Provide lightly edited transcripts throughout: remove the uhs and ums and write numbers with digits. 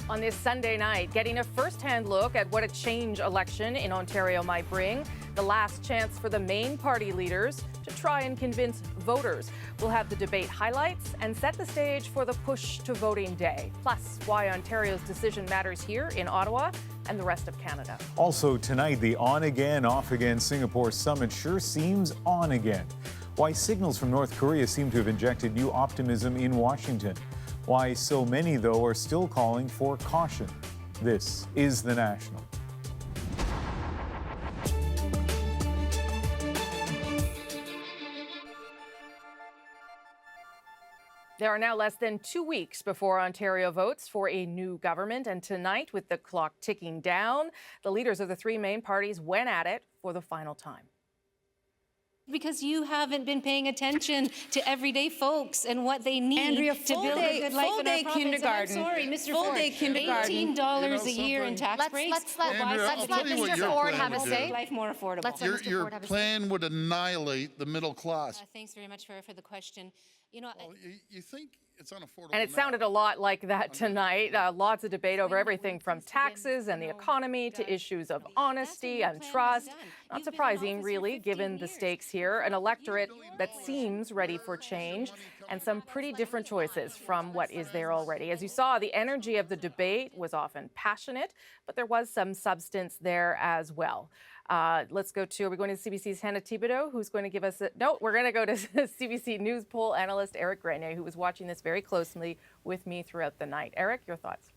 On this Sunday night, getting a first-hand look at what a change election in Ontario might bring. The last chance for the main party leaders to try and convince voters. We'll have the debate highlights and set the stage for the push to voting day. Plus, why Ontario's decision matters here in Ottawa and the rest of Canada. Also tonight, the on-again, off-again Singapore summit sure seems on again. Why signals from North Korea seem to have injected new optimism in Washington. Why so many, though, are still calling for caution. This is The National. There are now less than 2 weeks before Ontario votes for a new government, and tonight, with the clock ticking down, the leaders of the three main parties went at it for the final time. Because you haven't been paying attention to everyday folks and what they need Andrea, to build a good life in our province. kindergarten. I'm sorry, Mr. Full Ford. day kindergarten. $18 a year in tax breaks. Let Mr. Ford have a say. Life more affordable. Your plan would annihilate the middle class. Thanks very much for the question. You know, You think it's unaffordable? And it sounded a lot like that tonight. Lots of debate over everything from taxes and the economy to issues of honesty and trust. Not surprising, really, given the stakes here. An electorate that seems ready for change and some pretty different choices from what is there already. As you saw, the energy of the debate was often passionate, but there was some substance there as well. Let's go to, are we going to CBC's Hannah Thibodeau, who's going to give us we're going to go to CBC News poll analyst Eric Grenier, who was watching this very closely with me throughout the night. Eric, your thoughts?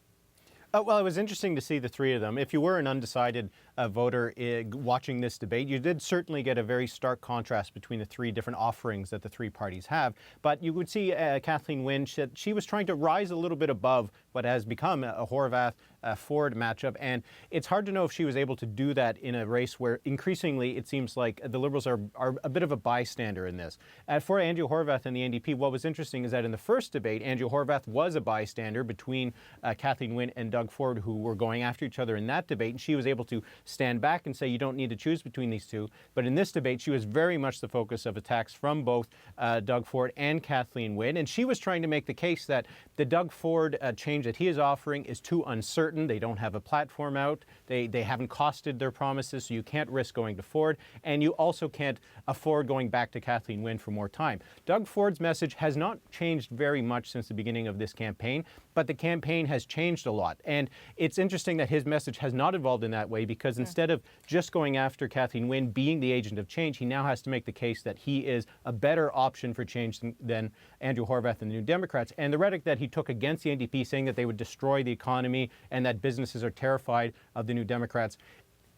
Well, it was interesting to see the three of them. If you were an undecided voter watching this debate, you did certainly get a very stark contrast between the three different offerings that the three parties have. But you would see Kathleen Wynne, she was trying to rise a little bit above what has become a Horwath-Ford matchup. And it's hard to know if she was able to do that in a race where increasingly it seems like the Liberals are a bit of a bystander in this. For Andrew Horwath and the NDP, what was interesting is that in the first debate, Andrew Horwath was a bystander between Kathleen Wynne and Doug Ford, who were going after each other in that debate, and she was able to stand back and say you don't need to choose between these two. But in this debate, she was very much the focus of attacks from both Doug Ford and Kathleen Wynne, and she was trying to make the case that the Doug Ford change that he is offering is too uncertain. They don't have a platform out. They haven't costed their promises, so you can't risk going to Ford, and you also can't afford going back to Kathleen Wynne for more time. Doug Ford's message has not changed very much since the beginning of this campaign, but the campaign has changed a lot. And it's interesting that his message has not evolved in that way, because instead of just going after Kathleen Wynne being the agent of change, he now has to make the case that he is a better option for change than Andrew Horwath and the New Democrats. And the rhetoric that he took against the NDP, saying that they would destroy the economy and that businesses are terrified of the New Democrats,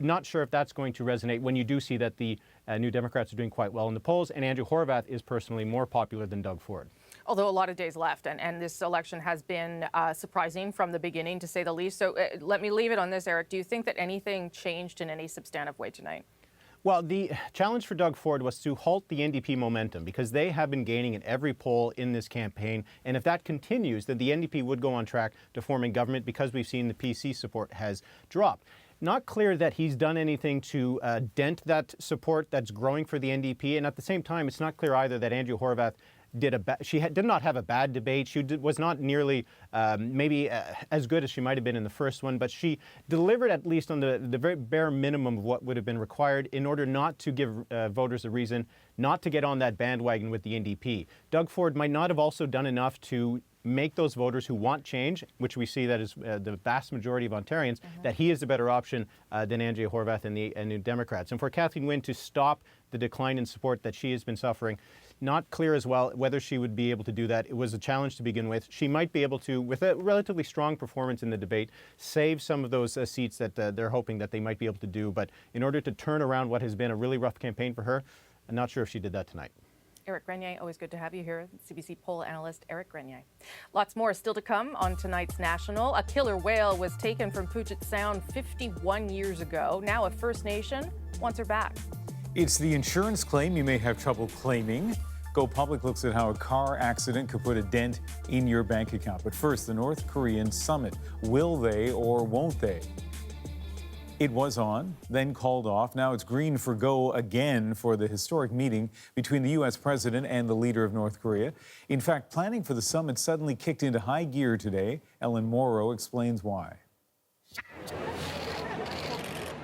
not sure if that's going to resonate when you do see that the New Democrats are doing quite well in the polls, and Andrew Horwath is personally more popular than Doug Ford. Although a lot of days left, and this election has been surprising from the beginning, to say the least. So let me leave it on this, Eric. Do you think that anything changed in any substantive way tonight? Well, the challenge for Doug Ford was to halt the NDP momentum, because they have been gaining in every poll in this campaign. And if that continues, then the NDP would go on track to forming government, because we've seen the PC support has dropped. Not clear that he's done anything to dent that support that's growing for the NDP. And at the same time, it's not clear either that Andrew Horwath did not have a bad debate. She was not nearly maybe as good as she might have been in the first one, but she delivered at least on the very bare minimum of what would have been required in order not to give voters a reason not to get on that bandwagon with the NDP. Doug Ford might not have also done enough to make those voters who want change, which we see that is the vast majority of Ontarians, that he is the better option than Andrea Horwath and the New Democrats. And for Kathleen Wynne to stop the decline in support that she has been suffering, not clear as well whether she would be able to do that. It was a challenge to begin with. She might be able to, with a relatively strong performance in the debate, save some of those seats that they're hoping that they might be able to do. But in order to turn around what has been a really rough campaign for her, I'm not sure if she did that tonight. Eric Grenier, always good to have you here. CBC poll analyst Eric Grenier. Lots more still to come on tonight's National. A killer whale was taken from Puget Sound 51 years ago. Now a First Nation wants her back. It's the insurance claim you may have trouble claiming. Go Public looks at how a car accident could put a dent in your bank account. But first, the North Korean summit. Will they or won't they? It was on, then called off. Now it's green for go again for the historic meeting between the U.S. president and the leader of North Korea. In fact, planning for the summit suddenly kicked into high gear today. Ellen Morrow explains why.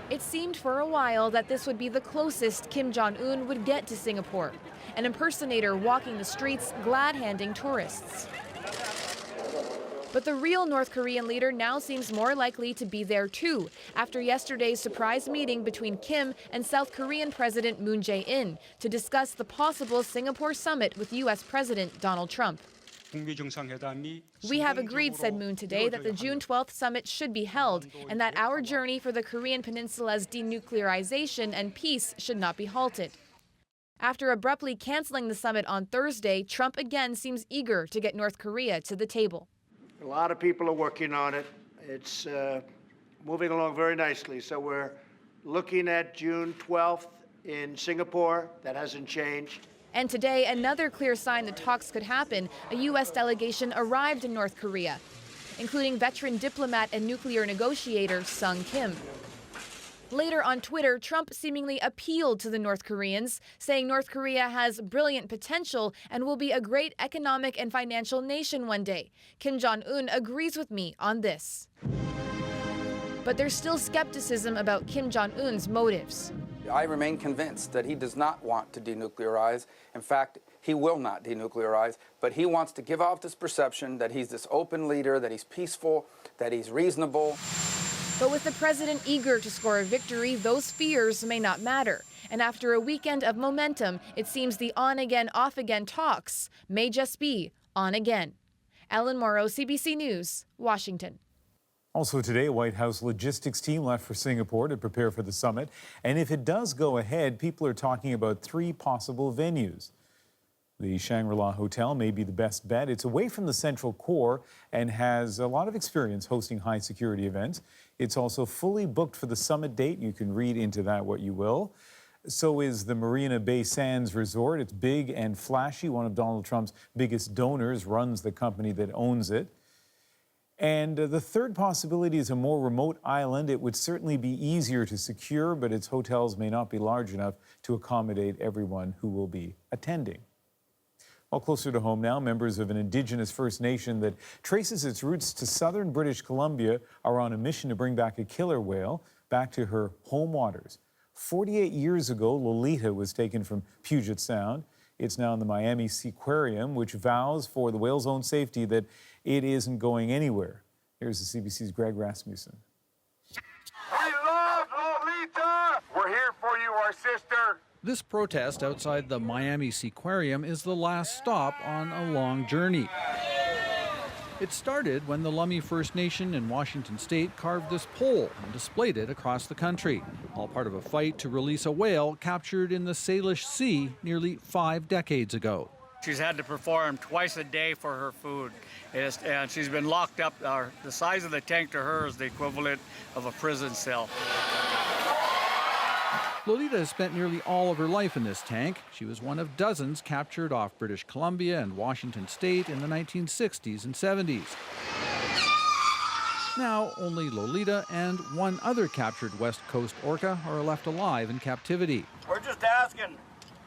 It seemed for a while that this would be the closest Kim Jong-un would get to Singapore. An impersonator walking the streets, glad-handing tourists. But the real North Korean leader now seems more likely to be there too, after yesterday's surprise meeting between Kim and South Korean President Moon Jae-in to discuss the possible Singapore summit with U.S. President Donald Trump. We have agreed, said Moon today, that the June 12th summit should be held and that our journey for the Korean Peninsula's denuclearization and peace should not be halted. After abruptly canceling the summit on Thursday, Trump again seems eager to get North Korea to the table. A lot of people are working on it. It's moving along very nicely. So we're looking at June 12th in Singapore. That hasn't changed. And today, another clear sign the talks could happen. A U.S. delegation arrived in North Korea, including veteran diplomat and nuclear negotiator Sung Kim. Later on Twitter, Trump seemingly appealed to the North Koreans, saying North Korea has brilliant potential and will be a great economic and financial nation one day. Kim Jong-un agrees with me on this. But there's still skepticism about Kim Jong-un's motives. I remain convinced that he does not want to denuclearize. In fact, he will not denuclearize, but he wants to give off this perception that he's this open leader, that he's peaceful, that he's reasonable. But with the president eager to score a victory, those fears may not matter. And after a weekend of momentum, it seems the on-again, off-again talks may just be on again. Ellen Morrow, CBC News, Washington. Also today, a White House logistics team left for Singapore to prepare for the summit. And if it does go ahead, people are talking about 3 possible venues. The Shangri-La Hotel may be the best bet. It's away from the central core and has a lot of experience hosting high-security events. It's also fully booked for the summit date. You can read into that what you will. So is the Marina Bay Sands Resort. It's big and flashy. One of Donald Trump's biggest donors runs the company that owns it. And the third possibility is a more remote island. It would certainly be easier to secure, but its hotels may not be large enough to accommodate everyone who will be attending. Well, closer to home now, members of an Indigenous First Nation that traces its roots to southern British Columbia are on a mission to bring back a killer whale back to her home waters. 48 years ago, Lolita was taken from Puget Sound. It's now in the Miami Seaquarium, which vows for the whale's own safety that it isn't going anywhere. Here's the CBC's Greg Rasmussen. We love Lolita! We're here for you, our sister. This protest outside the Miami Seaquarium is the last stop on a long journey. It started when the Lummi First Nation in Washington state carved this pole and displayed it across the country, all part of a fight to release a whale captured in the Salish Sea nearly 5 decades ago. She's had to perform twice a day for her food, and she's been locked up. The size of the tank to her is the equivalent of a prison cell. Lolita has spent nearly all of her life in this tank. She was one of dozens captured off British Columbia and Washington state in the 1960s and 70s. Now, only Lolita and one other captured West Coast orca are left alive in captivity. We're just asking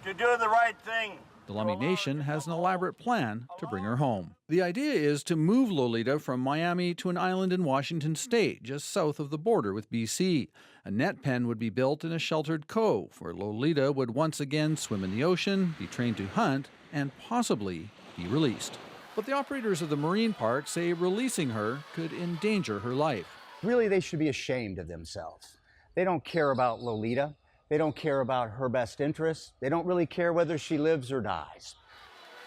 to do the right thing. The Lummi Nation has an elaborate plan to bring her home. The idea is to move Lolita from Miami to an island in Washington state, just south of the border with BC. A net pen would be built in a sheltered cove where Lolita would once again swim in the ocean, be trained to hunt, and possibly be released. But the operators of the marine park say releasing her could endanger her life. Really, they should be ashamed of themselves. They don't care about Lolita. They don't care about her best interests. They don't really care whether she lives or dies.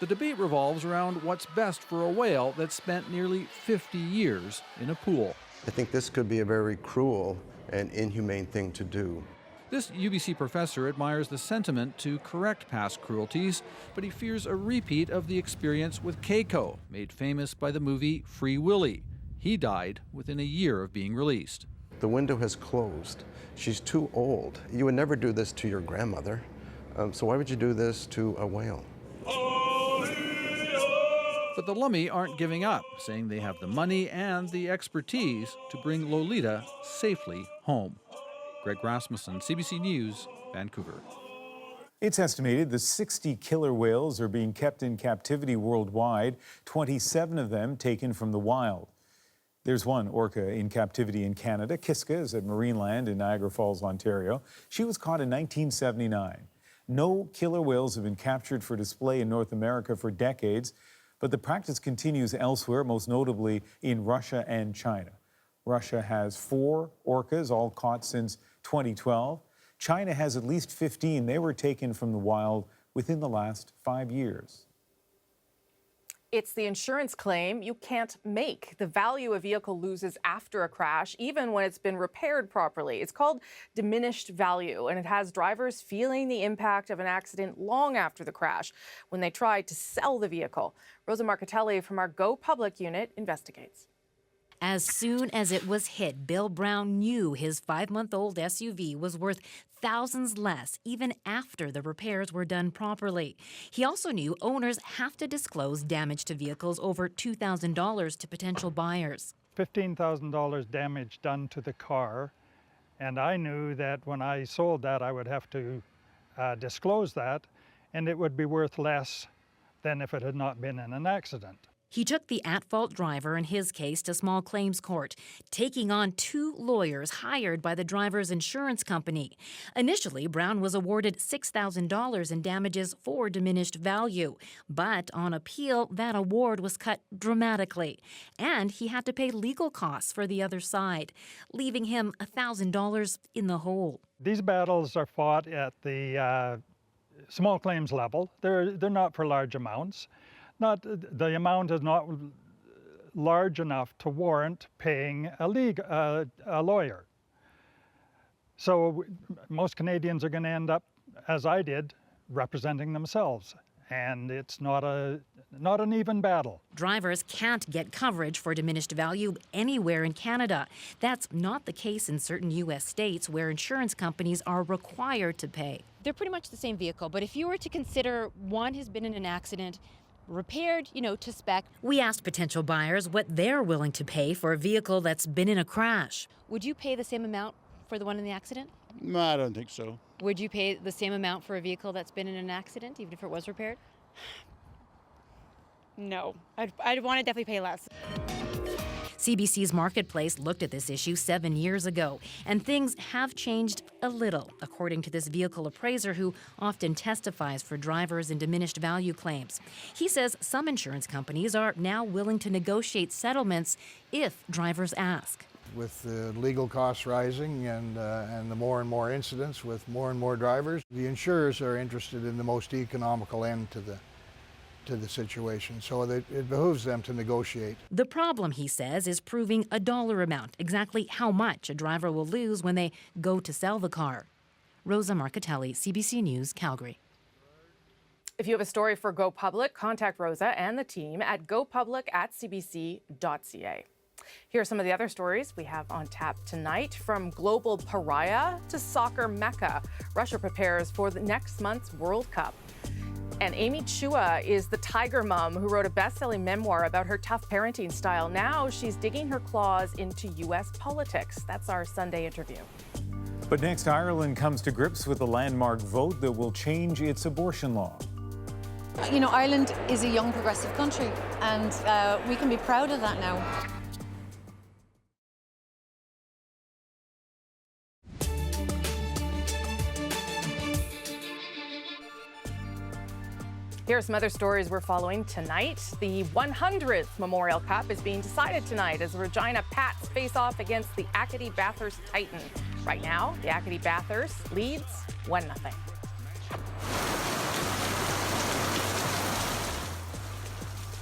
The debate revolves around what's best for a whale that spent nearly 50 years in a pool. I think this could be a very cruel and inhumane thing to do. This UBC professor admires the sentiment to correct past cruelties, but he fears a repeat of the experience with Keiko, made famous by the movie Free Willy. He died within a year of being released. The window has closed. She's too old. You would never do this to your grandmother. So why would you do this to a whale? But the Lummi aren't giving up, saying they have the money and the expertise to bring Lolita safely home. Greg Rasmussen, CBC News, Vancouver. It's estimated the 60 killer whales are being kept in captivity worldwide, 27 of them taken from the wild. There's one orca in captivity in Canada. Kiska is at Marineland in Niagara Falls, Ontario. She was caught in 1979. No killer whales have been captured for display in North America for decades, but the practice continues elsewhere, most notably in Russia and China. Russia has 4 orcas, all caught since 2012. China has at least 15. They were taken from the wild within the last 5 years. It's the insurance claim you can't make. The value a vehicle loses after a crash, even when it's been repaired properly. It's called diminished value, and it has drivers feeling the impact of an accident long after the crash when they try to sell the vehicle. Rosa Marcatelli from our Go Public unit investigates. As soon as it was hit, Bill Brown knew his 5-month-old SUV was worth thousands less, even after the repairs were done properly. He also knew owners have to disclose damage to vehicles over $2,000 to potential buyers. $15,000 damage done to the car, and I knew that when I sold that, I would have to disclose that, and it would be worth less than if it had not been in an accident. He took the at-fault driver in his case to small claims court, taking on 2 lawyers hired by the driver's insurance company. Initially, Brown was awarded $6,000 in damages for diminished value. But on appeal, that award was cut dramatically. And he had to pay legal costs for the other side, leaving him $1,000 in the hole. These battles are fought at the small claims level. They're not for large amounts. The amount is not large enough to warrant paying a lawyer. So most Canadians are going to end up, as I did, representing themselves. And it's not an even battle. Drivers can't get coverage for diminished value anywhere in Canada. That's not the case in certain U.S. states where insurance companies are required to pay. They're pretty much the same vehicle, but if you were to consider one has been in an accident, repaired, to spec. We asked potential buyers what they're willing to pay for a vehicle that's been in a crash. Would you pay the same amount for the one in the accident? No, I don't think so. Would you pay the same amount for a vehicle that's been in an accident, even if it was repaired? No, I'd want to definitely pay less. CBC's Marketplace looked at this issue 7 years ago, and things have changed a little, according to this vehicle appraiser who often testifies for drivers in diminished value claims. He says some insurance companies are now willing to negotiate settlements if drivers ask. With the legal costs rising and the more and more incidents with more and more drivers, the insurers are interested in the most economical end to the situation, so it behooves them to negotiate. The problem, he says, is proving a dollar amount, exactly how much a driver will lose when they go to sell the car. Rosa Marcatelli, CBC News, Calgary. If you have a story for Go Public, contact Rosa and the team at gopublic@cbc.ca. Here are some of the other stories we have on tap tonight. From global pariah to soccer mecca, Russia prepares for the next month's World Cup. And Amy Chua is the tiger mom who wrote a best-selling memoir about her tough parenting style. Now she's digging her claws into U.S. politics. That's our Sunday interview. But next, Ireland comes to grips with a landmark vote that will change its abortion law. Ireland is a young progressive country, and we can be proud of that now. Here are some other stories we're following tonight. The 100th Memorial Cup is being decided tonight as the Regina Pats face off against the Acadie Bathurst Titan. Right now, the Acadie Bathurst leads 1-0.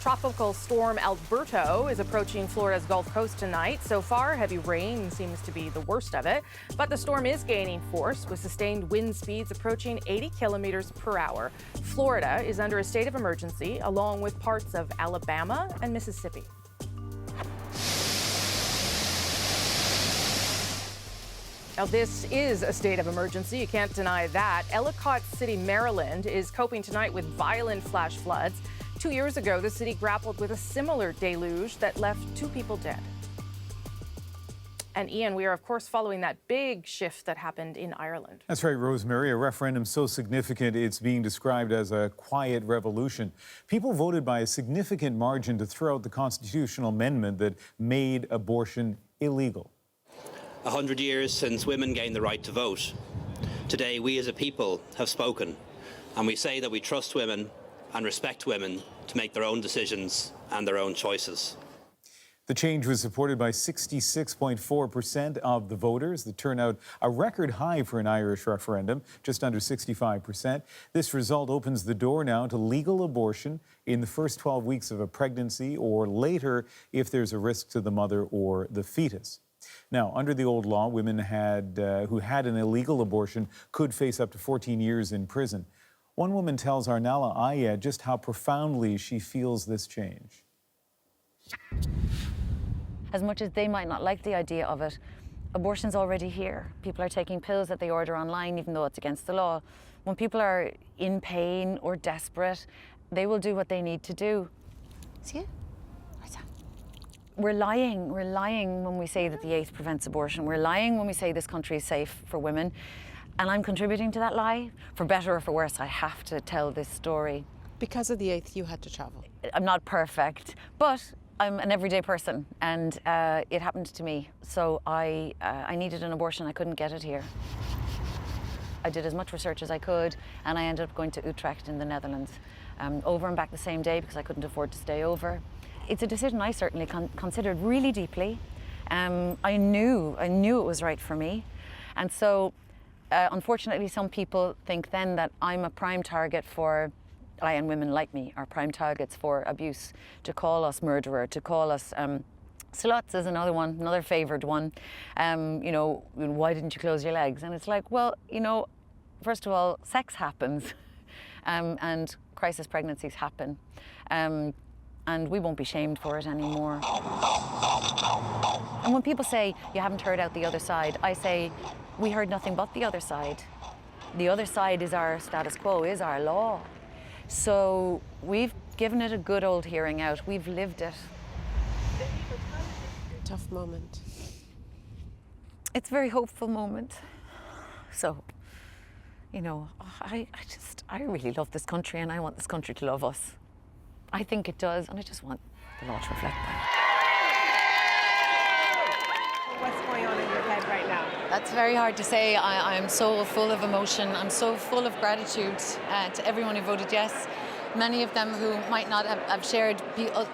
Tropical storm Alberto is approaching Florida's Gulf Coast tonight. So far, heavy rain seems to be the worst of it, but the storm is gaining force with sustained wind speeds approaching 80 kilometers per hour. Florida is under a state of emergency, along with parts of Alabama and Mississippi. Now, this is a state of emergency. You can't deny that. Ellicott City, Maryland is coping tonight with violent flash floods. 2 years ago, the city grappled with a similar deluge that left 2 people dead. And Ian, we are of course following that big shift that happened in Ireland. That's right, Rosemary. A referendum so significant it's being described as a quiet revolution. People voted by a significant margin to throw out the constitutional amendment that made abortion illegal. 100 years since women gained the right to vote. Today, we as a people have spoken, and we say that we trust women and respect women to make their own decisions and their own choices. The change was supported by 66.4% of the voters. The turnout, a record high for an Irish referendum, just under 65%. This result opens the door now to legal abortion in the first 12 weeks of a pregnancy or later if there's a risk to the mother or the fetus. Now, under the old law, women who had an illegal abortion could face up to 14 years in prison. One woman tells Arnala Ayed just how profoundly she feels this change. As much as they might not like the idea of it, abortion's already here. People are taking pills that they order online, even though it's against the law. When people are in pain or desperate, they will do what they need to do. See it? We're lying when we say that the 8th prevents abortion. We're lying when we say this country is safe for women. And I'm contributing to that lie. For better or for worse, I have to tell this story. Because of the 8th, you had to travel. I'm not perfect, but I'm an everyday person, and it happened to me. So I needed an abortion. I couldn't get it here. I did as much research as I could, and I ended up going to Utrecht in the Netherlands, over and back the same day because I couldn't afford to stay over. It's a decision I certainly considered really deeply. I knew it was right for me, and so unfortunately, some people think then that I'm a prime target for. I and women like me are prime targets for abuse, to call us murderer, to call us sluts is another one, another favoured one. You know, why didn't you close your legs? And it's like, well, you know, first of all, sex happens, and crisis pregnancies happen, and we won't be shamed for it anymore. And when people say you haven't heard out the other side, I say we heard nothing but the other side. The other side is our status quo, is our law. So we've given it a good old hearing out. We've lived it. Tough moment. It's a very hopeful moment. So, you know, I really love this country, and I want this country to love us. I think it does, and I just want the law to reflect that. What's going on in your head right now? That's very hard to say. I'm so full of emotion. I'm so full of gratitude to everyone who voted yes. Many of them who might not have shared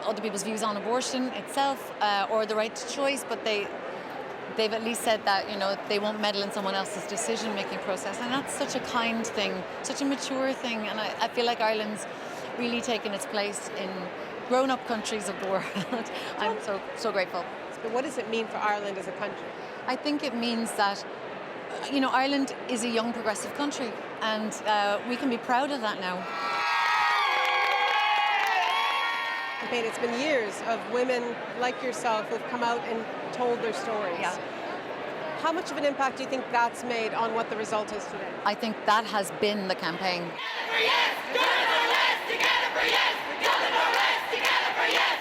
other people's views on abortion itself or the right to choice, but they've at least said that, you know, they won't meddle in someone else's decision-making process. And that's such a kind thing, such a mature thing. And I feel like Ireland's really taken its place in grown-up countries of the world. I'm so grateful. But what does it mean for Ireland as a country? I think it means that, you know, Ireland is a young progressive country, and we can be proud of that now. It's been years of women like yourself who've come out and told their stories. Yeah. How much of an impact do you think that's made on what the result is today? I think that has been the campaign. Together for yes! Together for less! Together for yes! Together for less! Together for yes!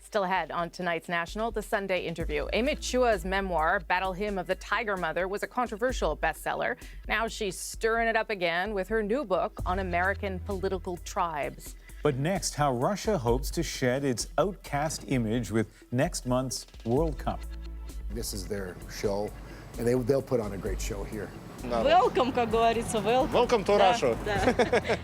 Still ahead on tonight's National, the Sunday interview. Amy Chua's memoir, Battle Hymn of the Tiger Mother, was a controversial bestseller. Now she's stirring it up again with her new book on American political tribes. But next, how Russia hopes to shed its outcast image with next month's World Cup. This is their show, and they'll put on a great show here. Welcome, как говорится, welcome. Welcome to Russia. Да.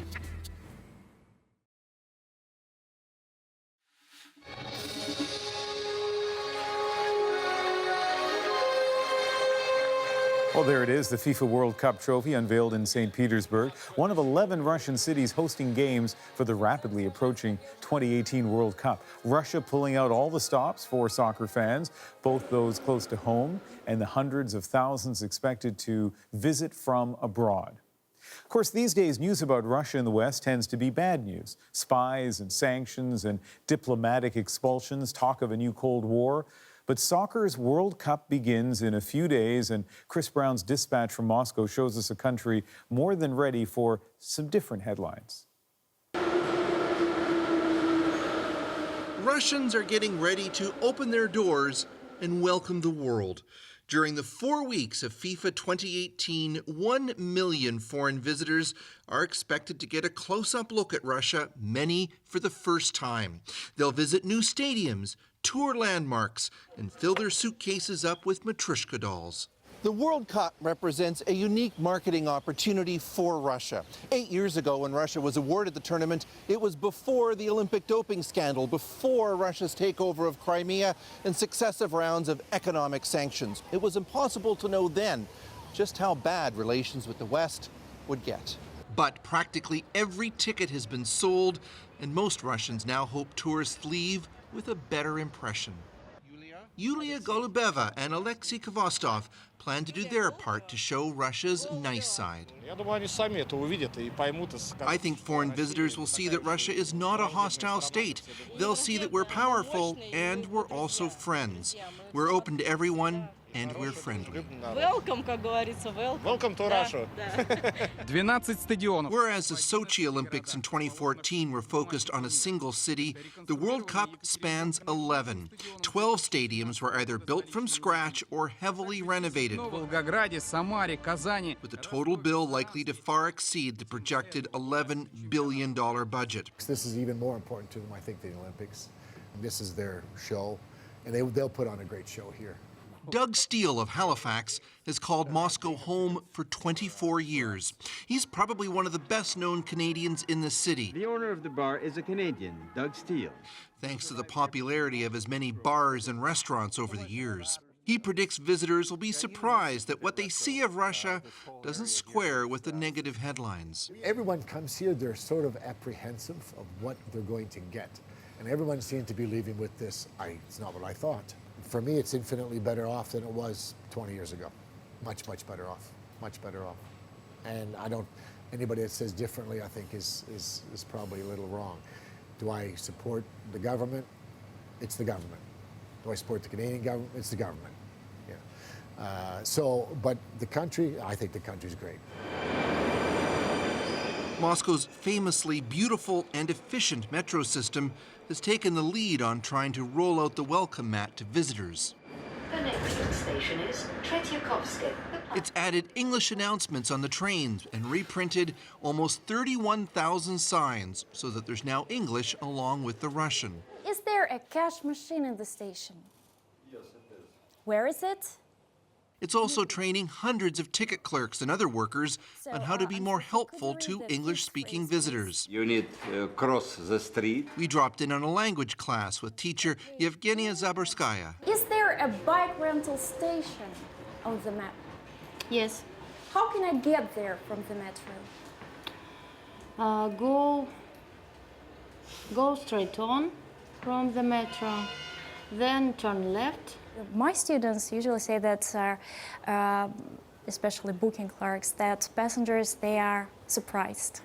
Well, there it is, the FIFA World Cup trophy unveiled in St. Petersburg, one of 11 Russian cities hosting games for the rapidly approaching 2018 World Cup. Russia pulling out all the stops for soccer fans, both those close to home and the hundreds of thousands expected to visit from abroad. Of course, these days, news about Russia in the West tends to be bad news. Spies and sanctions and diplomatic expulsions, talk of a new Cold War. But soccer's World Cup begins in a few days, and Chris Brown's dispatch from Moscow shows us a country more than ready for some different headlines. Russians are getting ready to open their doors and welcome the world. During the 4 weeks of FIFA 2018, 1 million foreign visitors are expected to get a close-up look at Russia, many for the first time. They'll visit new stadiums, tour landmarks, and fill their suitcases up with Matryoshka dolls. The World Cup represents a unique marketing opportunity for Russia. 8 years ago, when Russia was awarded the tournament, it was before the Olympic doping scandal, before Russia's takeover of Crimea and successive rounds of economic sanctions. It was impossible to know then just how bad relations with the West would get. But practically every ticket has been sold, and most Russians now hope tourists leave with a better impression. Yulia Golubeva and Alexei Kvostov plan to do their part to show Russia's nice side. I think foreign visitors will see that Russia is not a hostile state. They'll see that we're powerful and we're also friends. We're open to everyone and we're friendly. Welcome, как говорится, welcome. Welcome to Russia. 12 стадионов. Whereas the Sochi Olympics in 2014 were focused on a single city, the World Cup spans 11. 12 stadiums were either built from scratch or heavily renovated, Волгограде, Самаре, Казани. with a total bill likely to far exceed the projected $11 billion budget. This is even more important to them, I think, than the Olympics. This is their show, and they'll put on a great show here. Doug Steele of Halifax has called Moscow home for 24 years. He's probably one of the best-known Canadians in the city. The owner of the bar is a Canadian, Doug Steele. Thanks to the popularity of his many bars and restaurants over the years. He predicts visitors will be surprised that what they see of Russia doesn't square with the negative headlines. Everyone comes here, they're sort of apprehensive of what they're going to get. And everyone seems to be leaving with this, it's not what I thought. For me, it's infinitely better off than it was 20 years ago. Much, much better off. Much better off. And anybody that says differently, I think, is probably a little wrong. Do I support the government? It's the government. Do I support the Canadian government? It's the government. Yeah. But the country, I think the country's great. Moscow's famously beautiful and efficient metro system has taken the lead on trying to roll out the welcome mat to visitors. The next station is Tretyakovsky. It's added English announcements on the trains and reprinted almost 31,000 signs so that there's now English along with the Russian. Is there a cash machine in the station? Yes, it is. Where is it? It's also training hundreds of ticket clerks and other workers on how to be more helpful to English-speaking visitors. You need to cross the street. We dropped in on a language class with teacher Yevgenia Zaborskaya. Is there a bike rental station on the map? Yes. How can I get there from the metro? Go straight on from the metro, then turn left. My students usually say that, especially booking clerks, that passengers, they are surprised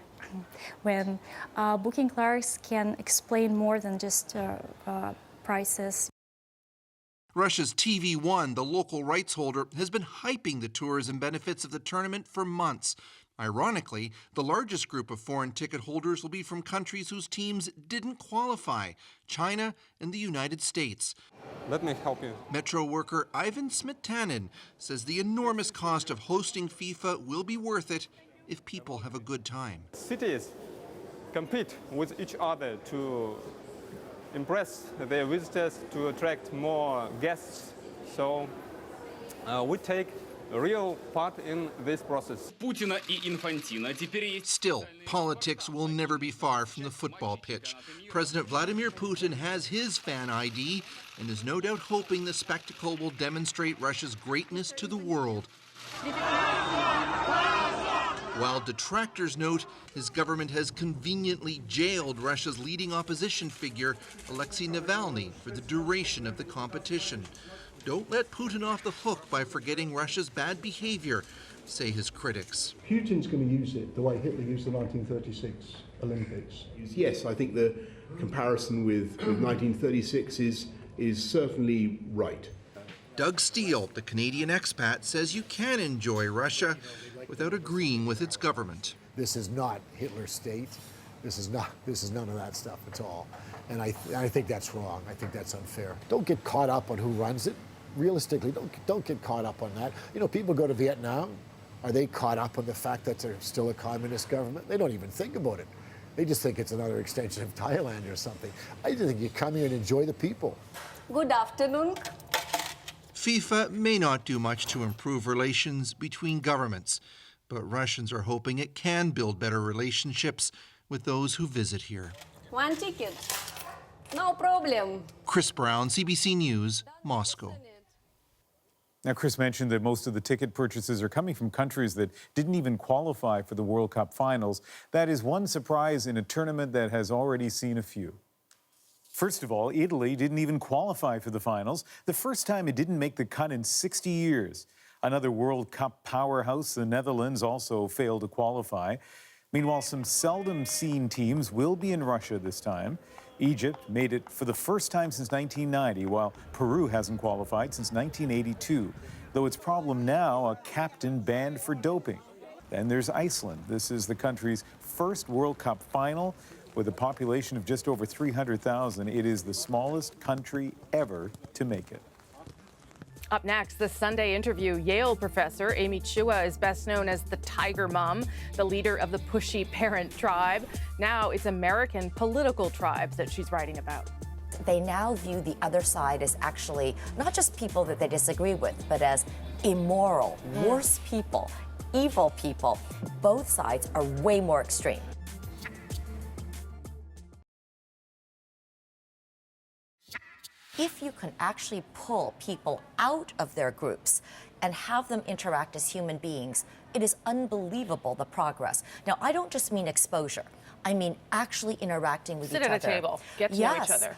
when booking clerks can explain more than just prices. Russia's TV1, the local rights holder, has been hyping the tourism benefits of the tournament for months. Ironically, the largest group of foreign ticket holders will be from countries whose teams didn't qualify, China and the United States. Let me help you. Metro worker Ivan Smetanin says the enormous cost of hosting FIFA will be worth it if people have a good time. Cities compete with each other to impress their visitors, to attract more guests. So we take a real part in this process. Still, politics will never be far from the football pitch. President Vladimir Putin has his fan ID and is no doubt hoping the spectacle will demonstrate Russia's greatness to the world. While detractors note his government has conveniently jailed Russia's leading opposition figure, Alexei Navalny, for the duration of the competition. Don't let Putin off the hook by forgetting Russia's bad behavior, say his critics. Putin's going to use it the way Hitler used the 1936 Olympics. Yes, I think the comparison with 1936 is certainly right. Doug Steele, the Canadian expat, says you can enjoy Russia without agreeing with its government. This is not Hitler's state. This is none of that stuff at all. And I think that's wrong. I think that's unfair. Don't get caught up on who runs it. realistically, don't get caught up on that. You know, people go to Vietnam. Are they caught up on the fact that they're still a communist government? They don't even think about it. They just think it's another extension of Thailand or something. I just think you come here and enjoy the people. Good afternoon. FIFA may not do much to improve relations between governments, but Russians are hoping it can build better relationships with those who visit here. One ticket. No problem. Chris Brown, CBC News, Moscow. Now, Chris mentioned that most of the ticket purchases are coming from countries that didn't even qualify for the World Cup finals. That is one surprise in a tournament that has already seen a few. First of all, Italy didn't even qualify for the finals, the first time it didn't make the cut in 60 years. Another World Cup powerhouse, the Netherlands, also failed to qualify. Meanwhile, some seldom seen teams will be in Russia this time. Egypt made it for the first time since 1990, while Peru hasn't qualified since 1982. Though its problem now, a captain banned for doping. Then there's Iceland. This is the country's first World Cup final. With a population of just over 300,000, it is the smallest country ever to make it. Up next, the Sunday interview. Yale professor Amy Chua is best known as the Tiger Mom, the leader of the pushy parent tribe. Now it's American political tribes that she's writing about. They now view the other side as actually not just people that they disagree with, but as immoral, worse people, evil people. Both sides are way more extreme. If you can actually pull people out of their groups and have them interact as human beings, it is unbelievable, the progress. Now, I don't just mean exposure. I mean actually interacting with each other. Sit at a table, get to know each other.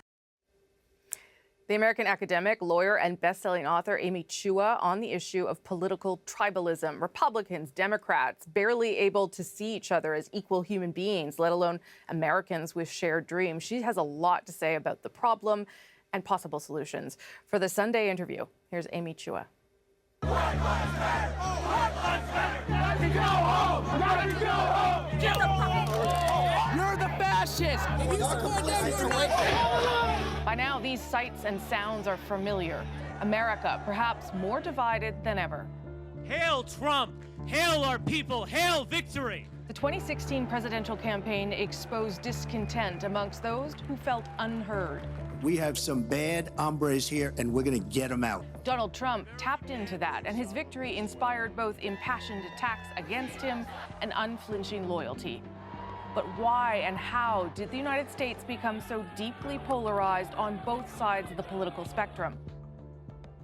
The American academic, lawyer, and best-selling author Amy Chua on the issue of political tribalism. Republicans, Democrats, barely able to see each other as equal human beings, let alone Americans with shared dreams. She has a lot to say about the problem and possible solutions. For the Sunday interview, here's Amy Chua. You're the fascist! By now, these sights and sounds are familiar. America, perhaps more divided than ever. Hail Trump! Hail our people! Hail victory! The 2016 presidential campaign exposed discontent amongst those who felt unheard. We have some bad hombres here, and we're going to get them out. Donald Trump tapped into that, and his victory inspired both impassioned attacks against him and unflinching loyalty. But why and how did the United States become so deeply polarized on both sides of the political spectrum?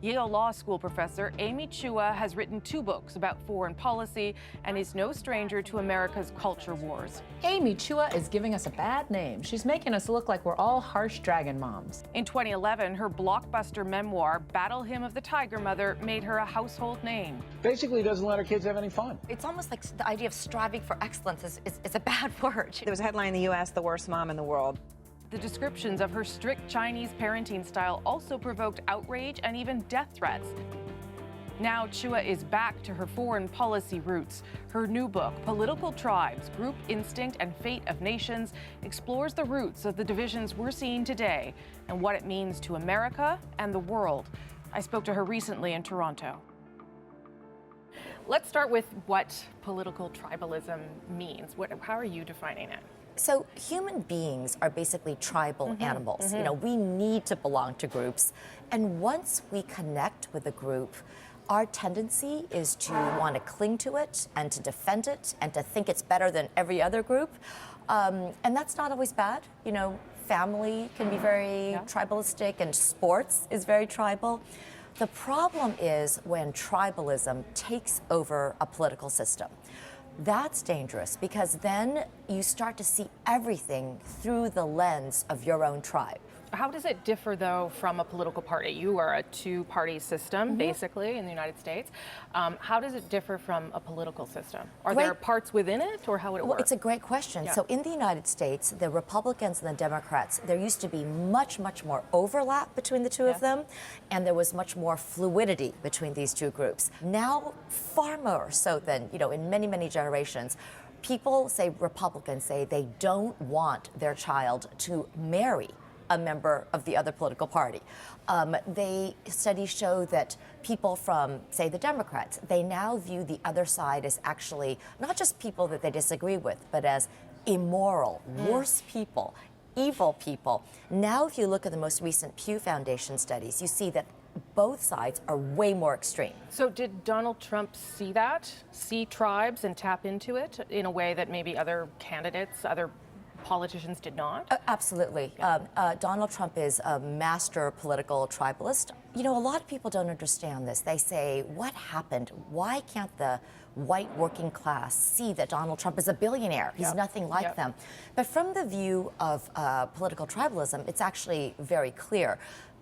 Yale Law School professor Amy Chua has written 2 books about foreign policy and is no stranger to America's culture wars. Amy Chua is giving us a bad name. She's making us look like we're all harsh dragon moms. In 2011, her blockbuster memoir, Battle Hymn of the Tiger Mother, made her a household name. Basically doesn't let her kids have any fun. It's almost like the idea of striving for excellence is a bad word. There was a headline in the U.S., the worst mom in the world. The descriptions of her strict Chinese parenting style also provoked outrage and even death threats. Now Chua is back to her foreign policy roots. Her new book, Political Tribes, Group Instinct and Fate of Nations, explores the roots of the divisions we're seeing today and what it means to America and the world. I spoke to her recently in Toronto. Let's start with what political tribalism means. How are you defining it? So human beings are basically tribal animals. You know, we need to belong to groups. And once we connect with a group, our tendency is to want to cling to it and to defend it and to think it's better than every other group. And that's not always bad. You know, family can be very tribalistic and sports is very tribal. The problem is when tribalism takes over a political system. That's dangerous because then you start to see everything through the lens of your own tribe. How does it differ, though, from a political party? You are a 2-party system, basically, in the United States. How does it differ from a political system? Are there parts within it, or how would it work? It's a great question. So in the United States, the Republicans and the Democrats, there used to be much, much more overlap between the two of them, and there was much more fluidity between these two groups. Now, far more so than, you know, in many, many generations, people say, Republicans say, they don't want their child to marry a member of the other political party. Studies show that people from, say, the Democrats, they now view the other side as actually not just people that they disagree with, but as immoral, worse people, evil people. Now, if you look at the most recent Pew Foundation studies, you see that both sides are way more extreme. So did Donald Trump see tribes and tap into it in a way that maybe other candidates, other politicians did not? Absolutely. Donald Trump is a master political tribalist. You know, a lot of people don't understand this. They say, what happened? Why can't the white working class see that Donald Trump is a billionaire? He's nothing like them. But from the view of political tribalism, it's actually very clear.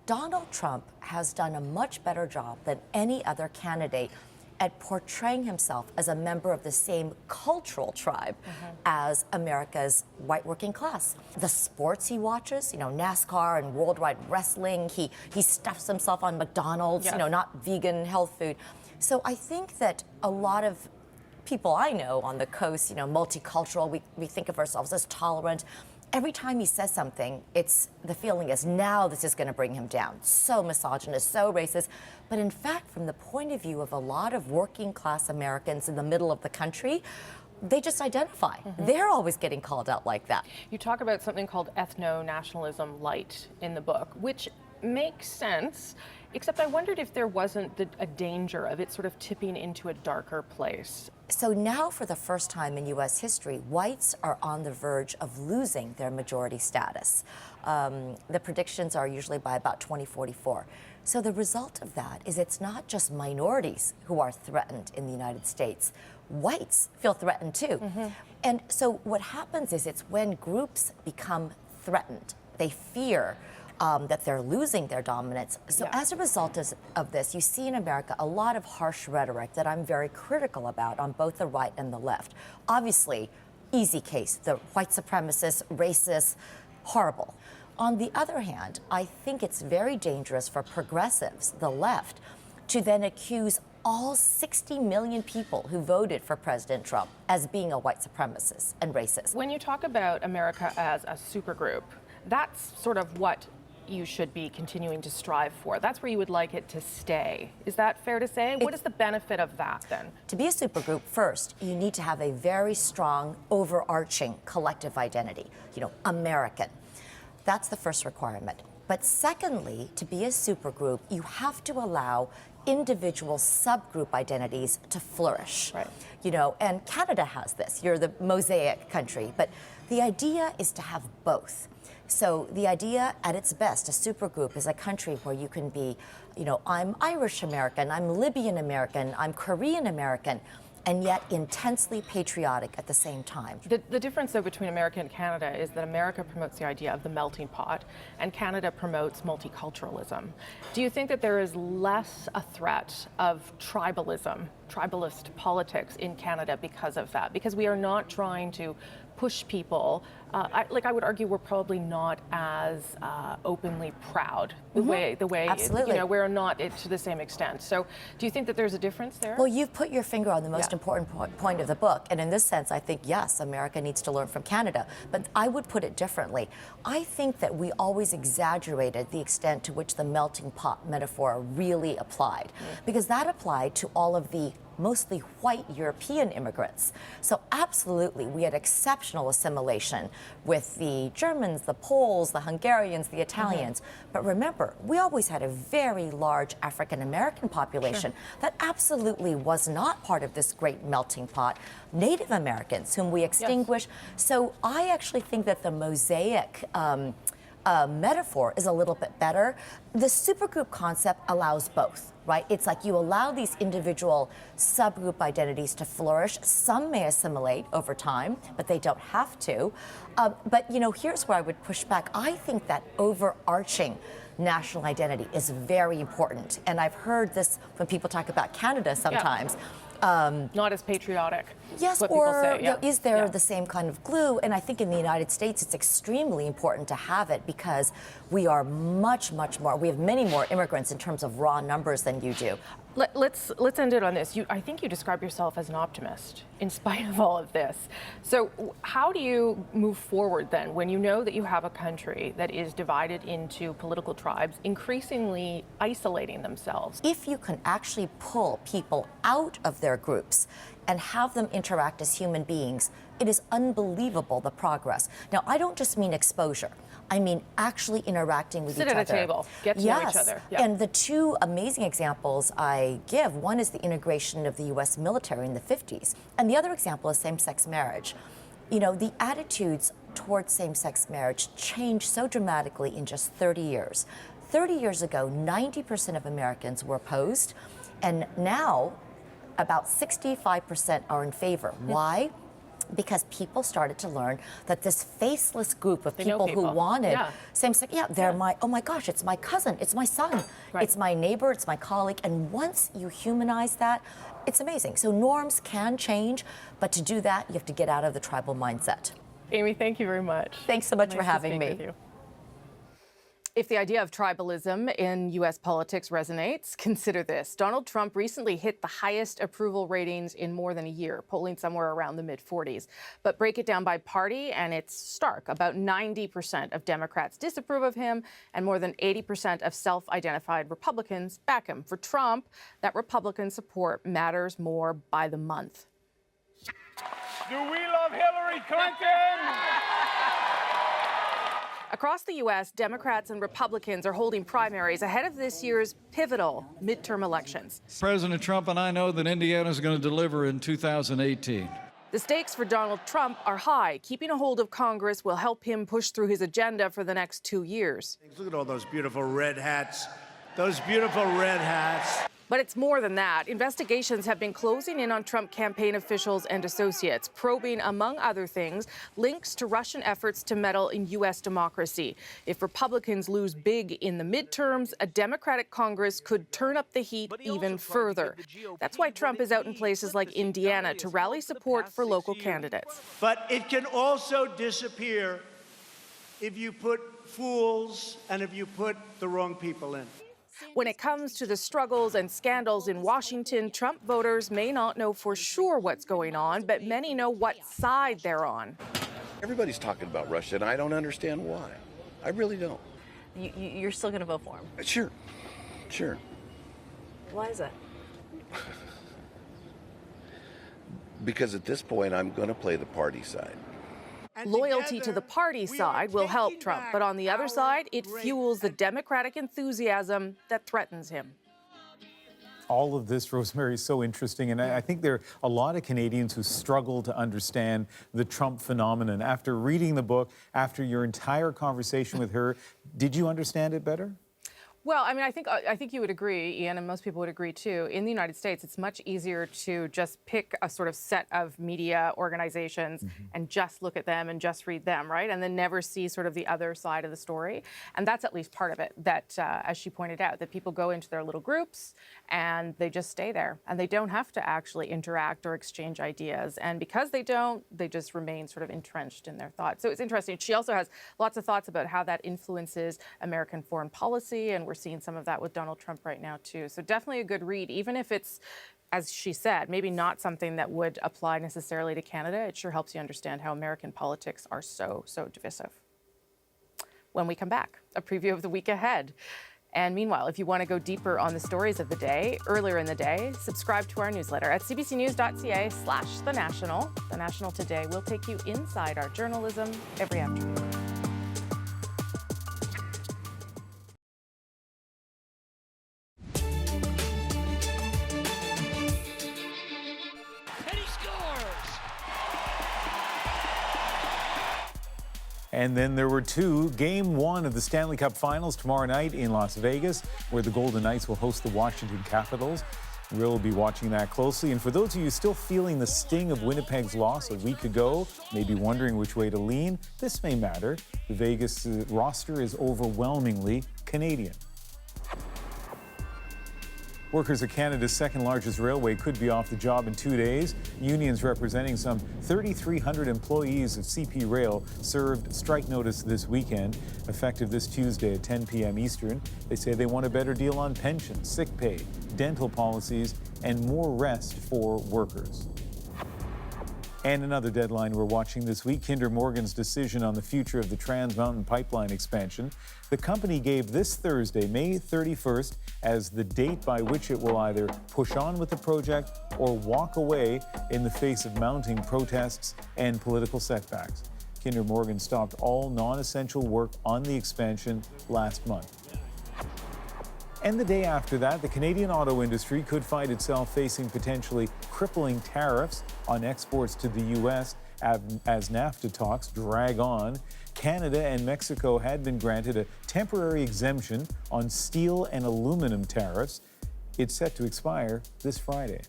Donald Trump has done a much better job than any other candidate at portraying himself as a member of the same cultural tribe as America's white working class. The sports he watches, you know, NASCAR and worldwide wrestling, he stuffs himself on McDonald's, you know, not vegan health food. So I think that a lot of people I know on the coast, you know, multicultural, we think of ourselves as tolerant. Every time he says something, the feeling is now this is going to bring him down. So misogynist, so racist. But in fact, from the point of view of a lot of working class Americans in the middle of the country, they just identify. They're always getting called out like that. You talk about something called ethno-nationalism light in the book, which makes sense, except I wondered if there wasn't a danger of it sort of tipping into a darker place. So now, for the first time in U.S. history, whites are on the verge of losing their majority status. The predictions are usually by about 2044. So the result of that is it's not just minorities who are threatened in the United States. Whites feel threatened too. And so what happens is it's when groups become threatened, they fear that they're losing their dominance. So as a result of this, you see in America a lot of harsh rhetoric that I'm very critical about on both the right and the left. Obviously, easy case, the white supremacists, racists, horrible. On the other hand, I think it's very dangerous for progressives, the left, to then accuse all 60 million people who voted for President Trump as being a white supremacist and racist. When you talk about America as a supergroup, that's sort of what you should be continuing to strive for. That's where you would like it to stay. Is that fair to say? What is the benefit of that then? To be a supergroup, first, you need to have a very strong, overarching collective identity. You know, American. That's the first requirement. But secondly, to be a supergroup, you have to allow individual subgroup identities to flourish. Right. You know, and Canada has this. You're the mosaic country. But the idea is to have both. So the idea at its best, a supergroup is a country where you can be, you know, I'm Irish American, I'm Libyan American, I'm Korean American, and yet intensely patriotic at the same time. The difference, though, between America and Canada is that America promotes the idea of the melting pot, and Canada promotes multiculturalism. Do you think that there is less a threat of tribalism, tribalist politics in Canada because of that? Because we are not trying to push people. I would argue we're probably not as openly proud the way Absolutely. you know, we're not to the same extent. So do you think that there's a difference there? Well, you've put your finger on the most important point of the book. And in this sense, I think, yes, America needs to learn from Canada. But I would put it differently. I think that we always exaggerated the extent to which the melting pot metaphor really applied. Because that applied to all of the mostly white European immigrants. So absolutely, we had exceptional assimilation with the Germans, the Poles, the Hungarians, the Italians. But remember, we always had a very large African American population that absolutely was not part of this great melting pot. Native Americans, whom we extinguished. So I actually think that the mosaic metaphor is a little bit better. The supergroup concept allows both, right? It's like you allow these individual subgroup identities to flourish. Some may assimilate over time, but they don't have to. But, you know, here's where I would push back. I think that overarching national identity is very important. And I've heard this when people talk about Canada sometimes. Not as patriotic. Yes, what or people say. You know, is there the same kind of glue? And I think in the United States, it's extremely important to have it because we are much, much more. We have many more immigrants in terms of raw numbers than you do. Let's end it on this. I think you describe yourself as an optimist in spite of all of this. So how do you move forward then when you know that you have a country that is divided into political tribes, increasingly isolating themselves? If you can actually pull people out of their groups and have them interact as human beings, it is unbelievable the progress. Now, I don't just mean exposure. I mean actually interacting with each other. Sit at a table, get to know each other. Yeah. And the two amazing examples I give, one is the integration of the U.S. military in the 50s, and the other example is same-sex marriage. You know, the attitudes towards same-sex marriage changed so dramatically in just 30 years. 30 years ago, 90% of Americans were opposed, and now about 65% are in favor. Why? Because people started to learn that this faceless group of people who wanted same-sex, they're my, oh my gosh, it's my cousin, it's my son, it's my neighbor, it's my colleague. And once you humanize that, it's amazing. So norms can change, but to do that, you have to get out of the tribal mindset. Amy, thank you very much. Thanks so much for having me. If the idea of tribalism in U.S. politics resonates, consider this. Donald Trump recently hit the highest approval ratings in more than a year, polling somewhere around the mid-40s. But break it down by party, and it's stark. About 90% of Democrats disapprove of him, and more than 80% of self-identified Republicans back him. For Trump, that Republican support matters more by the month. Do we love Hillary Clinton? Across the U.S., Democrats and Republicans are holding primaries ahead of this year's pivotal midterm elections. President Trump and I know that Indiana is going to deliver in 2018. The stakes for Donald Trump are high. Keeping a hold of Congress will help him push through his agenda for the next 2 years. Look at all those beautiful red hats. Those beautiful red hats. But it's more than that. Investigations have been closing in on Trump campaign officials and associates, probing, among other things, links to Russian efforts to meddle in U.S. democracy. If Republicans lose big in the midterms, a Democratic Congress could turn up the heat even further. That's why Trump is out in places like Indiana to rally support for local candidates. But it can also disappear if you put fools and if you put the wrong people in. When it comes to the struggles and scandals in Washington, Trump voters may not know for sure what's going on, but many know what side they're on. Everybody's talking about Russia, and I don't understand why. I really don't. You're still going to vote for him? Sure. Why is that? Because at this point, I'm going to play the party side. Loyalty to the party side will help Trump, but on the other side, it fuels the Democratic enthusiasm that threatens him. All of this, Rosemary, is so interesting, and I think there are a lot of Canadians who struggle to understand the Trump phenomenon. After reading the book, after your entire conversation with her, did you understand it better? Well, I mean, I think you would agree, Ian, and most people would agree too. In the United States, it's much easier to just pick a sort of set of media organizations and just look at them and just read them, right? And then never see sort of the other side of the story. And that's at least part of it, that, as she pointed out, that people go into their little groups and they just stay there. And they don't have to actually interact or exchange ideas. And because they don't, they just remain sort of entrenched in their thoughts. So it's interesting. She also has lots of thoughts about how that influences American foreign policy, and we're seeing some of that with Donald Trump right now, too. So definitely a good read, even if it's, as she said, maybe not something that would apply necessarily to Canada. It sure helps you understand how American politics are so divisive. When we come back, a preview of the week ahead. And meanwhile, if you want to go deeper on the stories of the day, earlier in the day, subscribe to our newsletter at cbcnews.ca/The National. The National Today will take you inside our journalism every afternoon. And then there were two. Game one of the Stanley Cup Finals tomorrow night in Las Vegas, where the Golden Knights will host the Washington Capitals. We'll be watching that closely. And for those of you still feeling the sting of Winnipeg's loss a week ago, maybe wondering which way to lean, this may matter. The Vegas roster is overwhelmingly Canadian. Workers at Canada's second largest railway could be off the job in 2 days. Unions representing some 3,300 employees of CP Rail served strike notice this weekend, effective this Tuesday at 10 p.m. Eastern. They say they want a better deal on pensions, sick pay, dental policies, and more rest for workers. And another deadline we're watching this week, Kinder Morgan's decision on the future of the Trans Mountain Pipeline expansion. The company gave this Thursday, May 31st, as the date by which it will either push on with the project or walk away in the face of mounting protests and political setbacks. Kinder Morgan stopped all non-essential work on the expansion last month. And the day after that, the Canadian auto industry could find itself facing potentially crippling tariffs on exports to the U.S. as NAFTA talks drag on. Canada and Mexico had been granted a temporary exemption on steel and aluminum tariffs. It's set to expire this Friday.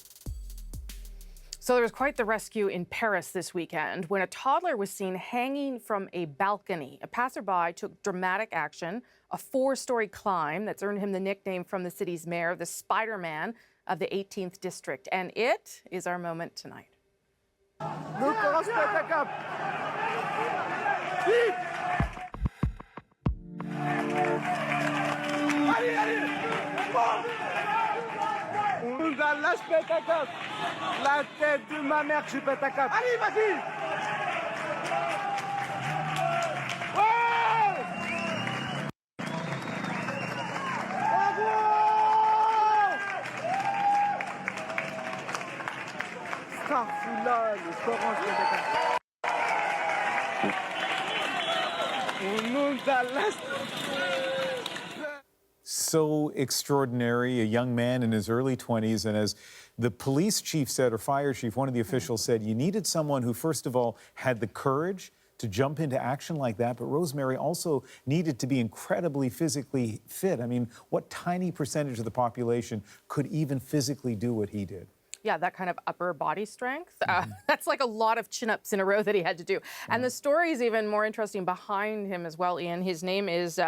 So there was quite the rescue in Paris this weekend when a toddler was seen hanging from a balcony. A passerby took dramatic action, a 4-story climb that's earned him the nickname from the city's mayor, the Spider-Man of the 18th district. And it is our moment tonight. On va la spectacle. La tête de ma mère, je pète à cap. Allez, vas-y. Ouais. Bravo. Starfoula, le score spectacle. On monte à la So extraordinary, a young man in his early 20s, and as the police chief said, or fire chief, one of the officials said, you needed someone who, first of all, had the courage to jump into action like that, but Rosemary also needed to be incredibly physically fit. I mean, what tiny percentage of the population could even physically do what he did? Yeah, that kind of upper body strength. That's like a lot of chin-ups in a row that he had to do. And the story is even more interesting behind him as well, Ian. His name is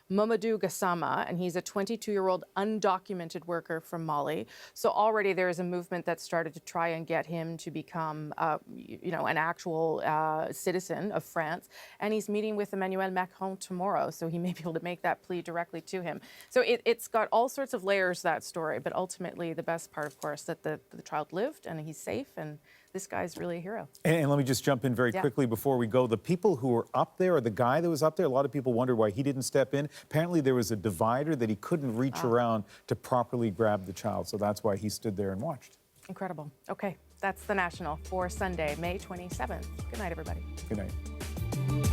Mamadou Gassama, and he's a 22-year-old undocumented worker from Mali. So already there is a movement that started to try and get him to become, an actual citizen of France. And he's meeting with Emmanuel Macron tomorrow, so he may be able to make that plea directly to him. So it's got all sorts of layers, that story. But ultimately, the best part, of course, that the child lived and he's safe, and this guy's really a hero. And let me just jump in very quickly before we go. The people who were up there, or the guy that was up there, a lot of people wondered why he didn't step in. Apparently there was a divider that he couldn't reach around to properly grab the child, so that's why he stood there and watched. Incredible. Okay, that's The National for Sunday, May 27th. Good night, everybody. Good night.